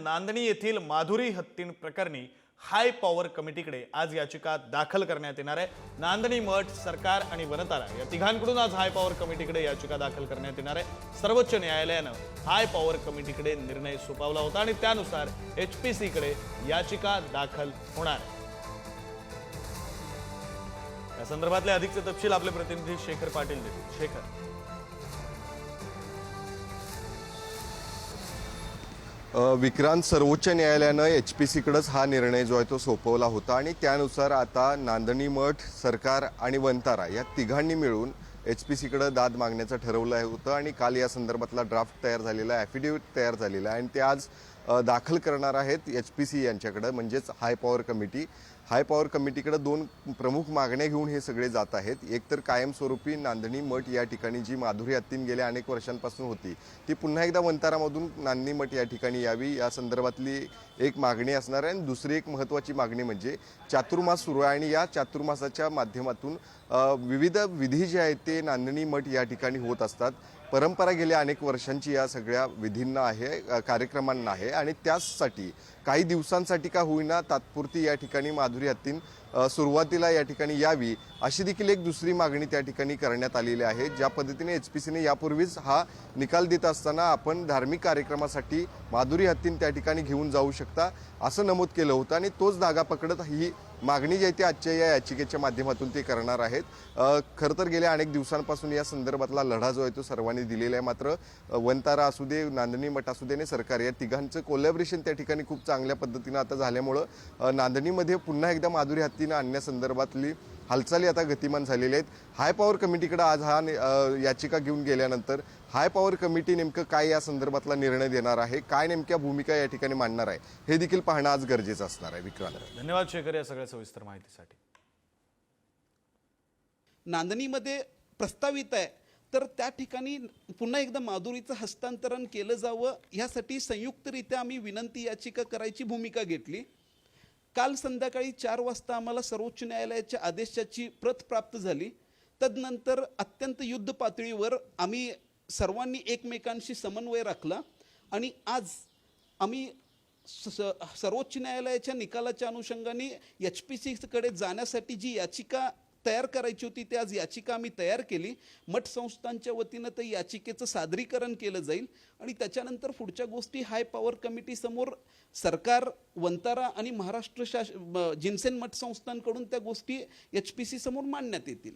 नांदणी येथील माधुरी हत्तीण प्रकरणी हाय पॉवर कमिटीकडे आज याचिका दाखल करण्यात येणार आहे। नांदणी मठ, सरकार आणि वनतारा या तिघांकडून आज हाय पॉवर कमिटीकडे याचिका दाखल करण्यात येणार आहे। सर्वोच्च न्यायालयानं हाय पॉवर कमिटीकडे निर्णय सोपवला होता आणि त्यानुसार एचपीसी कडे याचिका दाखल होणार आहे। या संदर्भातले अधिकचे तपशील आपले प्रतिनिधी शेखर पाटील देतील। शेखर, विक्रांत, सर्वोच्च न्यायालयानं एचपीसीकडेच हा निर्णय जो आहे तो सोपवला होता आणि त्यानुसार आता नांदणी मठ, सरकार आणि वनतारा या तिघांनी मिळून एचपीसीकडे दाद मागण्याचं ठरवलं होतं आणि काल या संदर्भातला ड्राफ्ट तयार झालेला आहे, ॲफिडेव्हिट तयार झालेला आहे आणि ते आज दाखल करणार आहेत एचपीसी यांच्याकडे, म्हणजेच high power committee. High power कमिटीकडे दोन प्रमुख मागण्या घेऊन हे सगळे जात आहेत। एक तर कायमस्वरूपी नांदणी मठ या ठिकाणी जी माधुरी हत्तीण गेल्या अनेक वर्षांपासून होती ती पुन्हा एकदा वनतारामधून नांदणी मठ या ठिकाणी यावी, या संदर्भातली एक मागणी असणार आहे। आणि दुसरी एक महत्त्वाची मागणी म्हणजे चातुर्मास सुरू आहे आणि या चातुर्मासाच्या माध्यमातून विविध विधी जे आहेत ते नांदणी मठ या ठिकाणी होत असतात। परंपरा गेल्या अनेक वर्षांची या सगळ्या विधींना आहे, कार्यक्रमांना आहे आणि त्यासाठी काही दिवसांसाठी का होईना तात्पुरती या ठिकाणी माधुरी हत्तीण सुरुवातीला या ठिकाणी यावी, अशी देखील एक दुसरी मागणी त्या ठिकाणी करण्यात आलेली आहे। ज्या पद्धतीने एचपीसीने यापूर्वीच हा निकाल देत असताना आपण धार्मिक कार्यक्रमासाठी माधुरी हत्तीण त्या ठिकाणी घेऊन जाऊ शकता असं नमूद केलं होतं आणि तोच धागा पकडत ही मागणी जी आहे ती आजच्या या याचिकेच्या माध्यमातून ते करणार आहेत। खरं तर गेल्या अनेक दिवसांपासून या संदर्भातला लढा जो आहे तो सर्वांनी दिलेला आहे, मात्र वनतारा असू दे, नांदणी मठ असू दे आणि सरकार या तिघांचं कोलॅबरेशन त्या ठिकाणी खूप चांगल्या पद्धतीनं आता झाल्यामुळं नांदणीमध्ये पुन्हा एकदा माधुरी हत्तीण आणण्यासंदर्भातली हालचाली आता गतिमान झालेल्या आहेत। हाय पॉवर कमिटीकडे आज हा याचिका घेऊन गेल्यानंतर हाय पॉवर कमिटी नेमकं काय या संदर्भातला निर्णय देणार आहे, काय नेमक्या भूमिका या ठिकाणी मांडणार आहे, हे देखील पाहणं आज गरजेचं असणार आहे। विक्रांत, धन्यवाद शेखर या सगळ्या सविस्तर माहितीसाठी। नांदणीमध्ये प्रस्तावित आहे तर त्या ठिकाणी पुन्हा एकदा माधुरीचं हस्तांतरण केलं जावं यासाठी संयुक्तरित्या आम्ही विनंती याचिका करायची भूमिका घेतली। काल संध्याकाळी 4 वाजता आम्हाला सर्वोच्च न्यायालयाच्या आदेशाची प्रत प्राप्त झाली। तदनंतर अत्यंत युद्ध पातळीवर आम्ही सर्वांनी एकमेकांशी समन्वय राखला आणि आज आम्ही सर्वोच्च न्यायालयाच्या निकालाच्या अनुषंगाने एचपीसीकडे जाण्यासाठी जी याचिका तयार करायची होती ती आज याचिका आम्ही तयार केली। मठ संस्थांच्या वतीनं ते याचिकेचं सादरीकरण केलं जाईल आणि त्याच्यानंतर पुढच्या गोष्टी हाय पॉवर कमिटी समोर सरकार, वनतारा आणि महाराष्ट्र जिनसेन मठ संस्थांकडून त्या गोष्टी एचपीसी समोर मांडण्यात येतील।